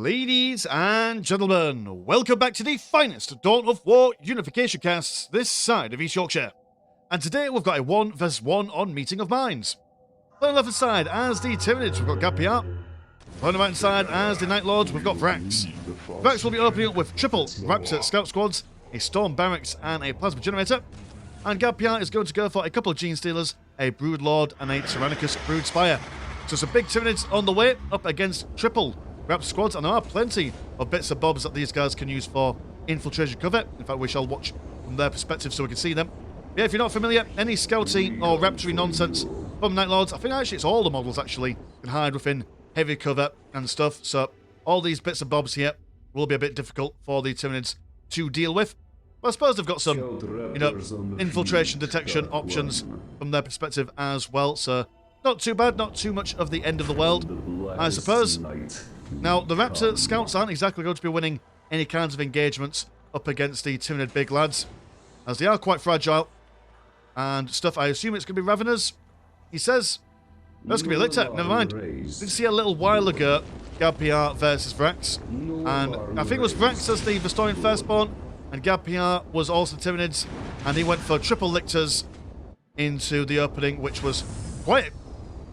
Ladies and gentlemen, welcome back to the finest Dawn of War Unification casts this side of East Yorkshire. And today we've got a 1 vs 1 on Meeting of Minds. On the left side, as the Tyranids, we've got GabPR. On the right side, as the Night Lords, we've got Vrax. Vrax will be opening up with triple Raptor Scout Squads, a Storm Barracks and a Plasma Generator. And GabPR is going to go for a couple of Gene Stealers, a Brood Lord and a Tyranids Brood Spire. So some big Tyranids on the way, up against triple Raptor Squads, and there are plenty of bits and bobs that these guys can use for infiltration cover. In fact, we shall watch from their perspective so we can see them. Yeah, if you're not familiar, any scouty or raptory nonsense from Night Lords, I think actually it's all the models actually can hide within heavy cover and stuff. So all these bits and bobs here will be a bit difficult for the Tyranids to deal with. But I suppose they've got some, infiltration detection options from their perspective as well. So not too bad, not too much of the end of the world, I suppose. Now, the Raptor Scouts aren't exactly going to be winning any kinds of engagements up against the Tyranid big lads, as they are quite fragile and stuff. I assume it's going to be Raveners, he says. That's going to be Lictor, never mind. Did see a little while ago GabPR versus Vrax, and I think it was Vrax as the Restoring Firstborn, and GabPR was also Tyranids, and he went for triple Lictors into the opening, which was quite,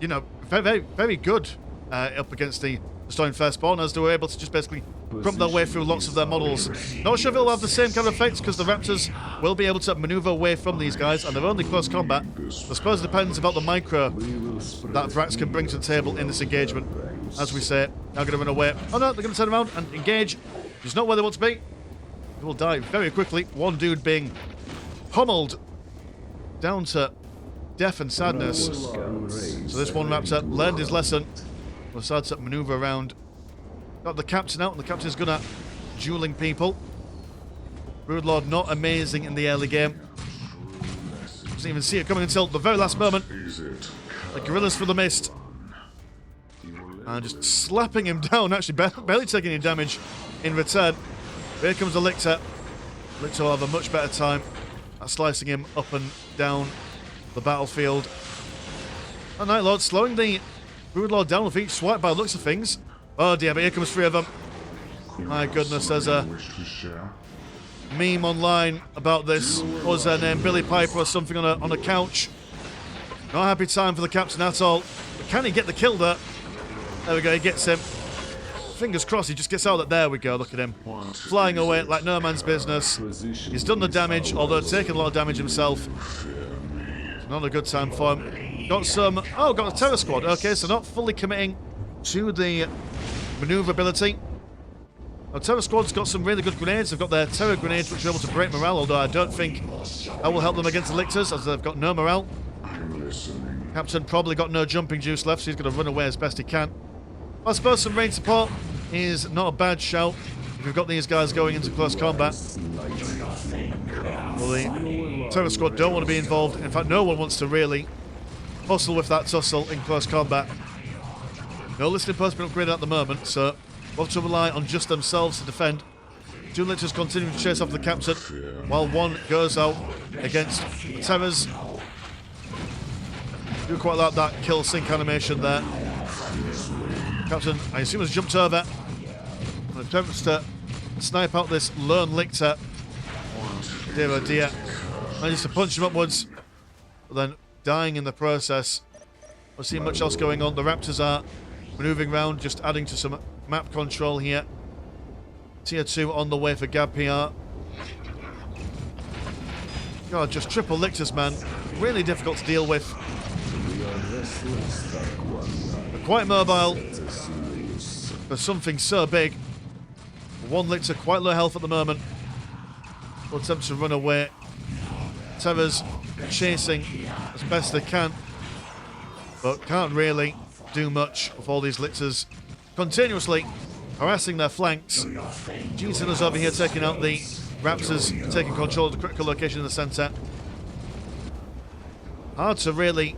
very good up against the Restoring Firstborn, as they were able to just basically crump their way through lots of their models. Not sure if it'll have the same kind of effect, because the Raptors will be able to maneuver away from these guys, and they're only close combat. I suppose it depends about the micro that Vrax can bring to the table in this engagement. As we say, now going to run away. Oh no, they're going to turn around and engage. It's not where they want to be. They will die very quickly. One dude being pummeled down to death and sadness. So this one Raptor learned his lesson. We'll start to maneuver around. Got the captain out, and the captain's good at dueling people. Brood Lord not amazing in the early game. Doesn't even see it coming until the very last moment. The gorillas through the mist. And just slapping him down, actually barely taking any damage in return. Here comes the Lictor. Lictor will have a much better time at slicing him up and down the battlefield. And Night Lord slowing the Brood Lord down with each swipe by the looks of things. Oh dear, but here comes 3 of them. My goodness, there's a meme online about this. What was her name? Billy Piper or something on a couch. Not a happy time for the captain at all. But can he get the kill there? There we go, he gets him. Fingers crossed he just gets out of there. There we go, look at him. Flying away like no man's business. He's done the damage, although taking a lot of damage himself. It's not a good time for him. Got some... Oh, got a Terror Squad. Okay, so not fully committing to the maneuverability. Now, Terror Squad's got some really good grenades. They've got their Terror grenades, which are able to break morale, although I don't think that will help them against the Lictors, as they've got no morale. Captain probably got no jumping juice left, so he's going to run away as best he can. I suppose some range support is not a bad shout if you've got these guys going into close combat. Well, the Terror Squad don't want to be involved. In fact, no one wants to really hustle with that tussle in close combat. No listening post been upgraded at the moment, so we'll have to rely on just themselves to defend. 2 Lictors continue to chase after the captain, while 1 goes out against the Terrors. Do quite like that kill sync animation there. Captain, I assume, has jumped over and attempts to snipe out this lone Lictor. Dear oh dear. Manages to punch him upwards, but then dying in the process. Don't see much else going on. The Raptors are maneuvering around, just adding to some map control here. Tier 2 on the way for GabPR. God, just triple Lictors, man. Really difficult to deal with. They're quite mobile for something so big. 1 Lictor, quite low health at the moment. Will attempt to run away. Terrors chasing as best they can, but can't really do much with all these Lictors continuously harassing their flanks. Gene Stealers over here taking out the Raptors, taking control of the critical location in the centre. Hard to really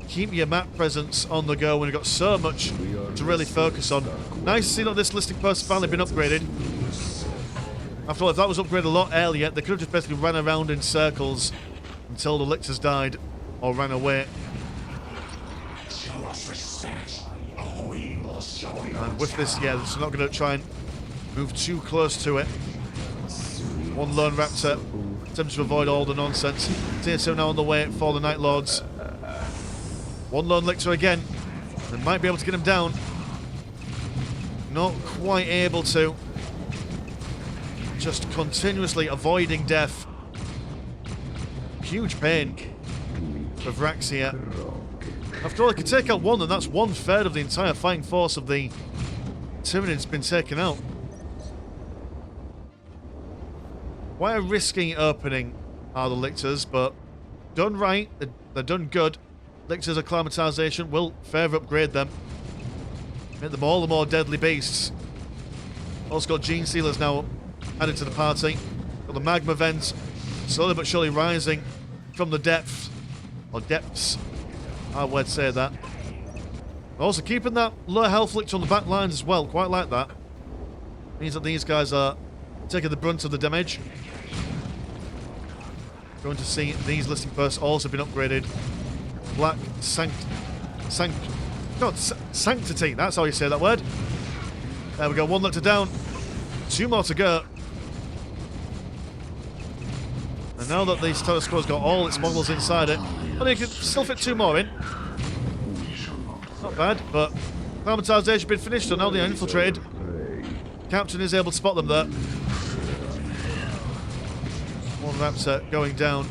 keep your map presence on the go when you've got so much to really focus on. Nice to see that this listing post has finally been upgraded. After all, if that was upgraded a lot earlier, they could have just basically ran around in circles until the Lictors died or ran away. And with this, yeah, it's not going to try and move too close to it. One lone raptor attempts to avoid all the nonsense. Tier 2 now on the way for the Night Lords. One lone Lictor again. They might be able to get him down. Not quite able to. Just continuously avoiding death. Huge pain for Vrax here. After all, if you take out one, then that's 1/3 of the entire fighting force of the Tyranids been taken out. Quite a risky opening are the Lictors, but done right, they're done good. Lictors' acclimatization will further upgrade them. Make them all the more deadly beasts. Also got Gene Sealers now added to the party. Got the magma vents slowly but surely rising from the depths. Or depths. I would say that. Also keeping that low health Lictor on the back lines as well. Quite like that. Means that these guys are taking the brunt of the damage. Going to see these listing posts also been upgraded. Black Sanctity. That's how you say that word. There we go. One Lictor down. 2 more to go. And now that the status quo's got all its models inside it, well, you can still fit 2 more in. Not bad, but acclimatization been finished, so now they're infiltrated. Captain is able to spot them there. One raptor going down.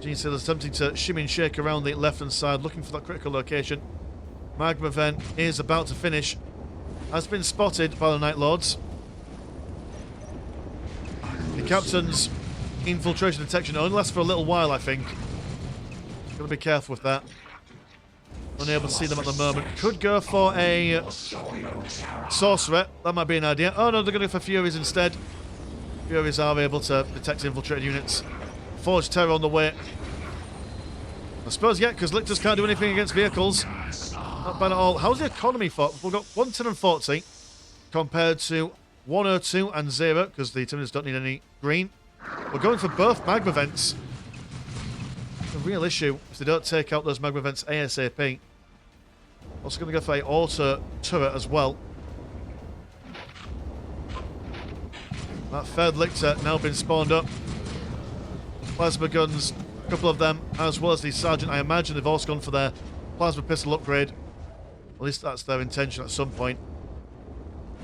Gene Sealer's attempting to shimmy and shake around the left-hand side, looking for that critical location. Magma vent is about to finish. Has been spotted by the Night Lords. The Captain's infiltration detection only lasts for a little while, I think. Gotta be careful with that. Unable to see them at the moment. Could go for a sorcerer. That might be an idea. Oh no, they're going to go for Furies instead. Furies are able to detect infiltrated units. Forge Terror on the way. I suppose, yeah, because Lictors can't do anything against vehicles. Not bad at all. How's the economy for? We've got 140 compared to 102 and 0, because the Tyranids don't need any green. We're going for both magma vents. The real issue is they don't take out those magma vents ASAP. Also going to go for a auto turret as well. That 3rd Lictor now been spawned up. Plasma guns, a couple of them, as well as the Sergeant. I imagine they've also gone for their plasma pistol upgrade. At least that's their intention at some point.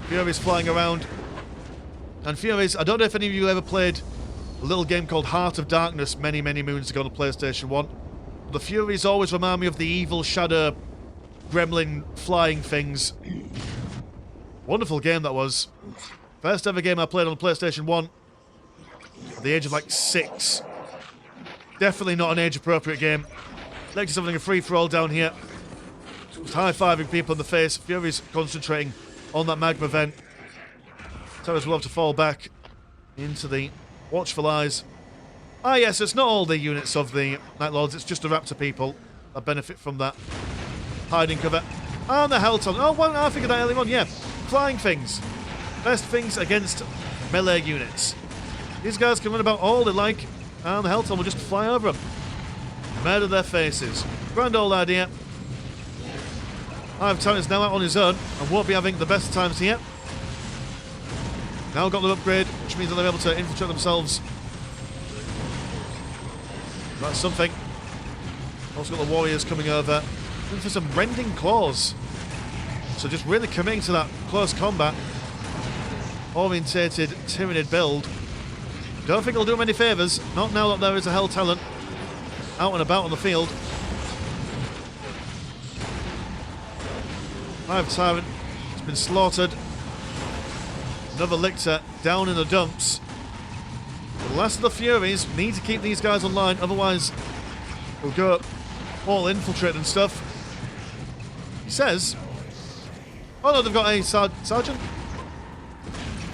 Furies flying around. And Furies, I don't know if any of you ever played a little game called Heart of Darkness many, many moons ago on the PlayStation 1. But the Furies always remind me of the evil shadow gremlin flying things. Wonderful game that was. First ever game I played on the PlayStation 1 at the age of like 6. Definitely not an age-appropriate game. Lictor's having a free-for-all down here. Just high-fiving people in the face. Fury's concentrating on that magma vent. Terrors will have to fall back into the watchful eyes. Ah yes, it's not all the units of the Night Lords, it's just the Raptor people that benefit from that hiding cover. And the Hellton. Oh, well, I figured that earlier on, yeah. Flying things. Best things against melee units. These guys can run about all they like, and the Hellton will just fly over them. Murder their faces. Grand old idea. Tyranids now out on his own, and won't be having the best times here. Now got the upgrade, which means that they're able to infiltrate themselves. That's something. Also got the warriors coming over. Looking for some rending claws. So just really committing to that close combat orientated Tyranid build. Don't think it'll do him any favours. Not now that there is a Hell Talent out and about on the field. 5 Tyrant has been slaughtered. Another Lictor down in the dumps. The last of the Furies need to keep these guys online, otherwise we'll go all infiltrate and stuff. He says... Oh no, they've got a Sergeant.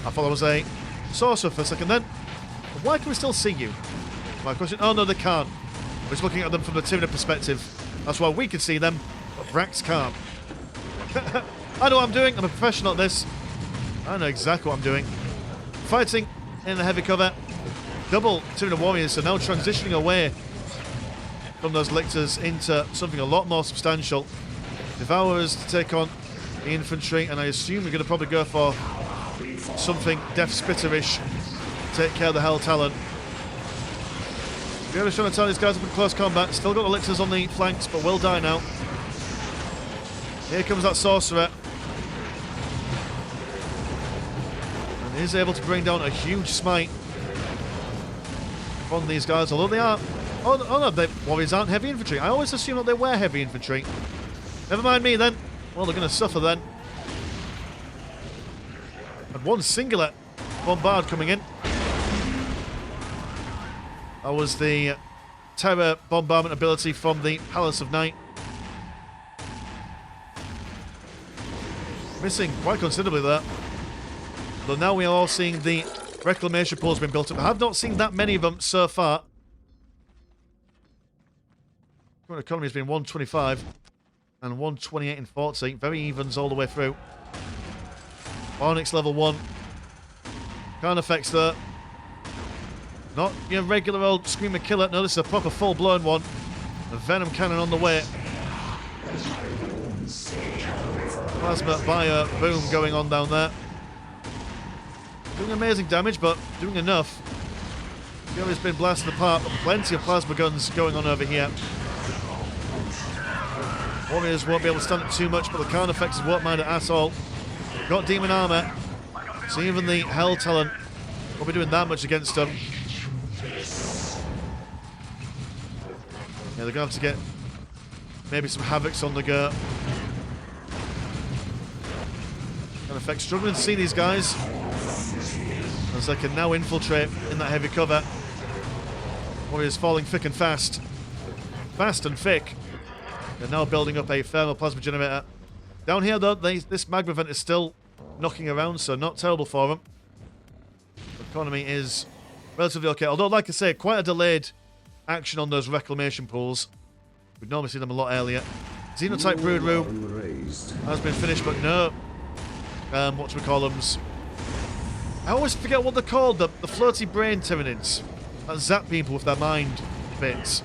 I thought I was a Sorcerer for a second then. But why can we still see you? My question... Oh no, they can't. We're just looking at them from the Tyranid perspective. That's why we can see them, but Vrax can't. I know what I'm doing. I'm a professional at this. I know exactly what I'm doing. Fighting in the heavy cover. Double Tyranid warriors, so now transitioning away from those Lictors into something a lot more substantial. Devourers to take on the infantry, and I assume we're going to probably go for something Death Spitterish to take care of the Hell Talon. We're trying to tell these guys up in close combat. Still got the Lictors on the flanks, but will die now. Here comes that Sorcerer. And is able to bring down a huge smite on these guys, although they are... Oh no, the warriors aren't heavy infantry. I always assume that they were heavy infantry. Never mind me then. Well, they're going to suffer then. And one singular bombard coming in. That was the terror bombardment ability from the Palace of Night. Missing quite considerably there. Though now we are all seeing the reclamation pools being built up. I have not seen that many of them so far. Current economy has been 125 and 128 in 40. Very evens all the way through. Onyx level 1. Carnifex there. Not your regular old Screamer Killer. No, this is a proper full-blown one. A Venom Cannon on the way. Plasma Fire Boom going on down there. Doing amazing damage, but doing enough. Fury's been blasted apart, but plenty of plasma guns going on over here. Warriors won't be able to stand it too much, but the Carnifexes won't mind it at all. Got Demon Armor, so even the Hell Talon won't be doing that much against them. Yeah, they're going to have to get maybe some Havocs on the go. Carnifex struggling to see these guys, as they can now infiltrate in that heavy cover. Warriors falling thick and fast. Fast and thick. They're now building up a thermal plasma generator. Down here, though, this magma vent is still knocking around, so not terrible for them. The economy is relatively okay. Although, like I say, quite a delayed action on those reclamation pools. We'd normally see them a lot earlier. Xenotype Brood Room has been finished, but no. Whatchamacallums. I always forget what they're called. The floaty brain Tyranids that zap people with their mind bits.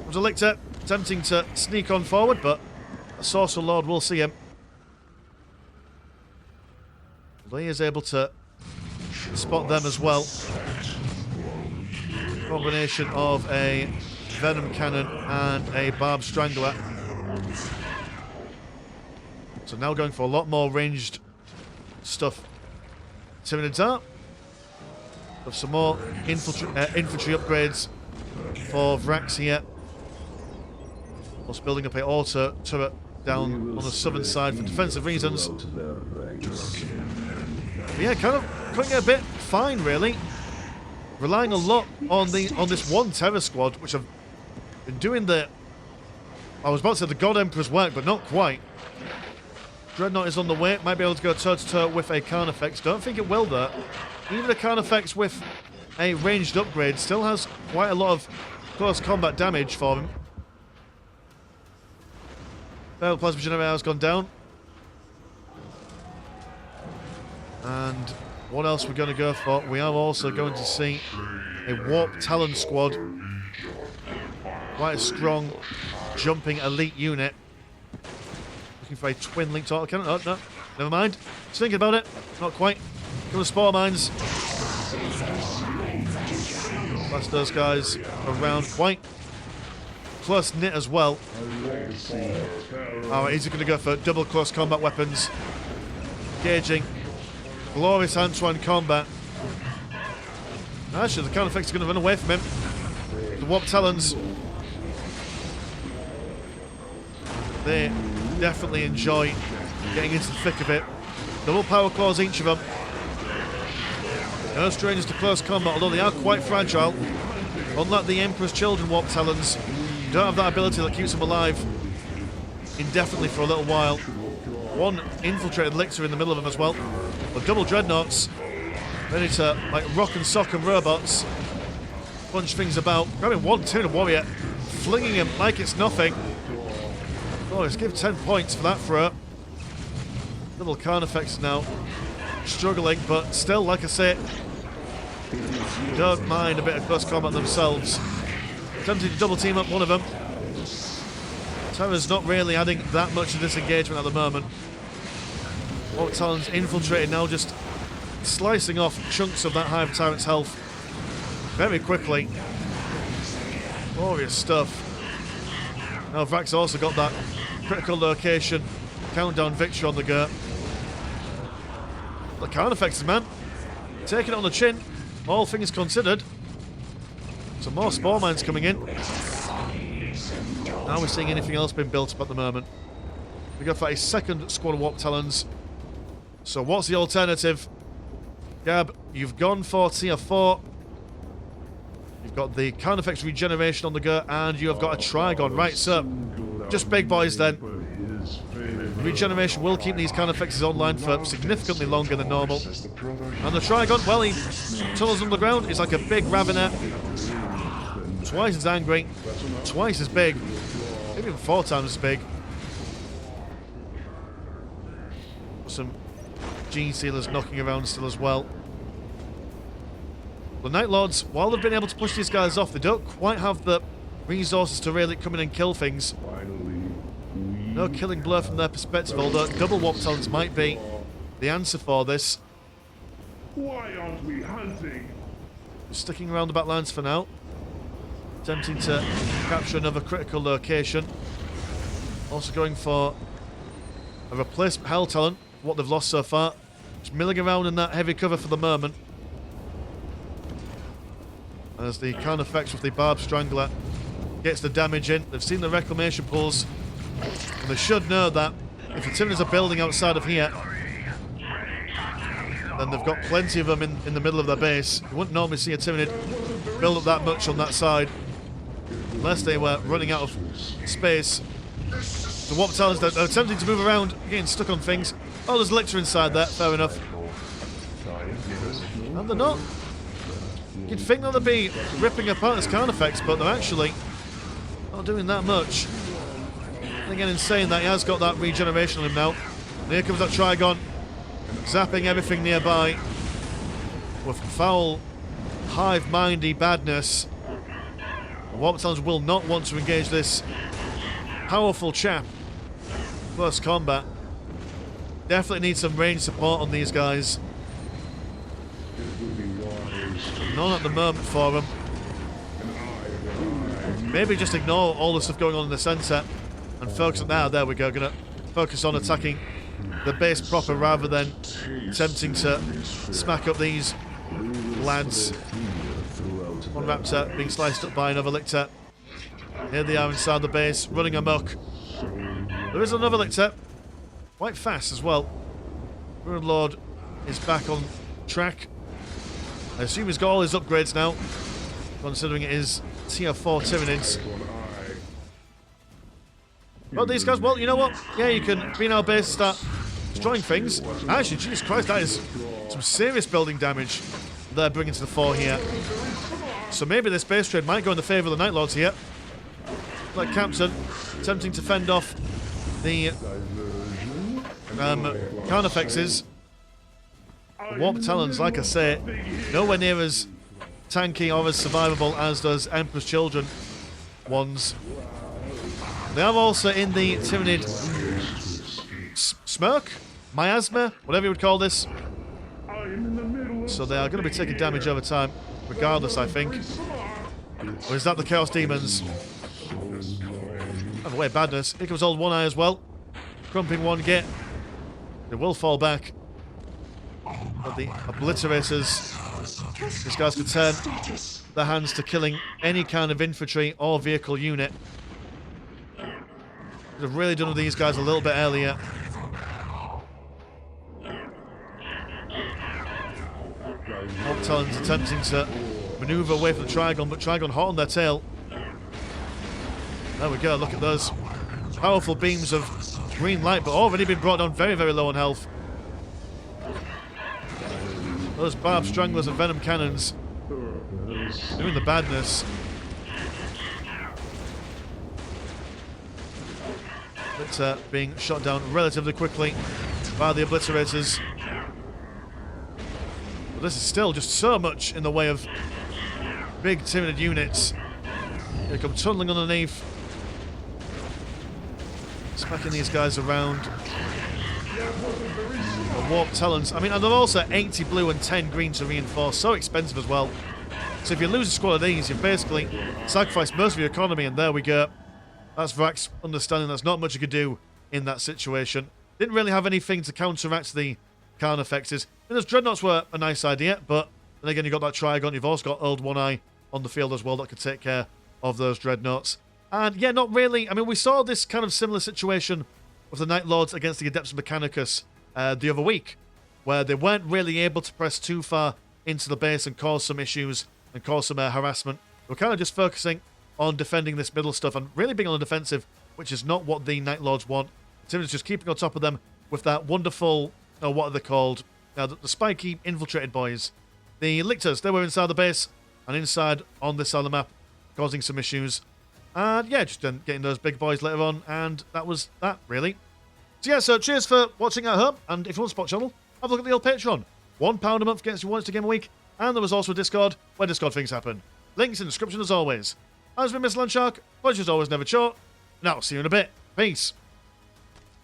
There's a Lictor attempting to sneak on forward, but a Sorcerer Lord will see him. He is able to spot them as well. Combination of a Venom Cannon and a Barb Strangler. So now going for a lot more ranged stuff. Tyranids are. Have some more infantry upgrades for Vrax here. Plus building up a auto turret down on the southern side for defensive reasons. But yeah, kind of cutting it a bit fine, really. Relying a lot on this one Terror Squad, which have been doing the... I was about to say the God Emperor's work, but not quite. Dreadnought is on the way. Might be able to go toe-to-toe with a Carnifex. Don't think it will, though. Even a Carnifex with a ranged upgrade still has quite a lot of close combat damage for him. Thermal Plasma Generator has gone down. And what else we're going to go for? We are also going to see a Warp Talon squad. Quite a strong, jumping elite unit. Looking for a twin linked autocannon. Oh, no. Never mind. Just thinking about it. Not quite. Go to Spore Mines. Blast those guys around quite close knit as well. Alright, he's going to go for double close combat weapons. Engaging. Glorious hand-to-hand combat. Actually, the Carnifex is going to run away from him. The Warp Talons. They definitely enjoy getting into the thick of it. Double power claws each of them. No strangers to close combat, although they are quite fragile. Unlike the Emperor's Children Warp Talons, you don't have that ability that keeps them alive indefinitely for a little while. One infiltrated Lictor in the middle of them as well. But double Dreadnoughts, ready to like rock and sock and robots. Punch things about. Grabbing one Tyranid Warrior, flinging him like it's nothing. Oh, let's give 10 points for that throw. Little Carnifex now struggling, but still, like I say, don't mind a bit of close combat themselves. Attempting to double team up one of them. Terra's not really adding that much to this engagement at the moment. Warp Talon's infiltrating now, just slicing off chunks of that Hive Tyrant's health very quickly. Glorious stuff. Now Vrax also got that critical location countdown victory on the go. The Carnifexes, man, taking it on the chin, all things considered. Some more Spore Mines coming in. Now we're seeing anything else being built up at the moment. We go for a second squad of Warp Talons. So what's the alternative? Gab, you've gone for tier 4. You've got the Carnifex regeneration on the go, and you have got a Trigon. Right, so just big boys then. Regeneration will keep these Carnifexes online for significantly longer than normal. And the Trigon, well, he tunnels underground. He's like a big Ravener. Twice as angry, twice as big, maybe even 4 times as big. Some Gene Sealers knocking around still as well. The Night Lords, while they've been able to push these guys off, they don't quite have the resources to really come in and kill things. No killing blow from their perspective, although double Warp Talons might be the answer for this. Why aren't we hunting? Sticking around the back lines for now. Attempting to capture another critical location. Also going for a replacement Hell Talon, what they've lost so far. Just milling around in that heavy cover for the moment. As the Carnifex with the Barb Strangler gets the damage in. They've seen the reclamation pools, and they should know that if the Tyranids are building outside of here, then they've got plenty of them in the middle of their base. You wouldn't normally see a Tyranid build up that much on that side, unless they were running out of space. The Warp Talons, they're attempting to move around, getting stuck on things. Oh, there's Lictor inside there, fair enough. And they're not. You'd think that they'd be ripping apart this Carnifex, but they're actually not doing that much. And again, in saying that, he has got that regeneration on him now. And here comes that Trigon, zapping everything nearby with foul, hive-mindy badness. The Warp Talons will not want to engage this powerful chap. Close combat. Definitely need some range support on these guys. None at the moment for them. Maybe just ignore all the stuff going on in the centre and focus on that. There we go. Gonna focus on attacking the base proper rather than attempting to smack up these lads. One Raptor being sliced up by another Lictor. Here they are inside the base, running amok. There is another Lictor, quite fast as well. Ruin Lord is back on track. I assume he's got all his upgrades now, considering it is tier 4 Tyranids. Well, these guys, well, you know what? Yeah, you can be in our base and start destroying things. Actually, Jesus Christ, that is some serious building damage they're bringing to the fore here. So maybe this base trade might go in the favour of the Night Lords here. Like Captain, attempting to fend off the Carnifexes. The Warp Talons, like I say, nowhere near as tanky or as survivable as those Emperor's Children ones. They are also in the Tyranid Smirk? Miasma? Whatever you would call this. So they are going to be taking damage over time, regardless, I think. Or is that the Chaos Demons? By the way, badness. Here comes old One Eye as well. Crumping one git. They will fall back. But the Obliterators, these guys can turn their hands to killing any kind of infantry or vehicle unit. Could have really done with these guys a little bit earlier. Warp Talons attempting to manoeuvre away from the Trigon, but Trigon hot on their tail. There we go, look at those powerful beams of green light, but already been brought down very, very low on health. Those Barb Stranglers and Venom Cannons doing the badness. But being shot down relatively quickly by the Obliterators. But this is still just so much in the way of big Tyranid units. They come tunneling underneath. Smacking these guys around. The Warp Talons. I mean, and they're also 80 blue and 10 green to reinforce. So expensive as well. So if you lose a squad of these, you've basically sacrificed most of your economy, and there we go. That's Vrax understanding there's not much you could do in that situation. Didn't really have anything to counteract the Khan effects. And those Dreadnoughts were a nice idea, but then again, you've got that Trigon. You've also got Old One Eye on the field as well that could take care of those Dreadnoughts. And yeah, not really. I mean, we saw this kind of similar situation with the Night Lords against the Adeptus Mechanicus the other week, where they weren't really able to press too far into the base and cause some issues and cause some harassment. They were kind of just focusing on defending this middle stuff and really being on the defensive, which is not what the Night Lords want. Tyranids just keeping on top of them with that wonderful, what are they called? The spiky infiltrated boys. The Lictors, they were inside the base and inside on this side of the map, causing some issues. And yeah, just getting those big boys later on, and that was that, really. So yeah, so cheers for watching at home, and if you want to support the channel, have a look at the old Patreon. £1 a month gets you once to game a week, and there was also a Discord, where Discord things happen. Links in the description as always. I've been Mr. Landshark, pleasure's always never short, and I'll see you in a bit. Peace.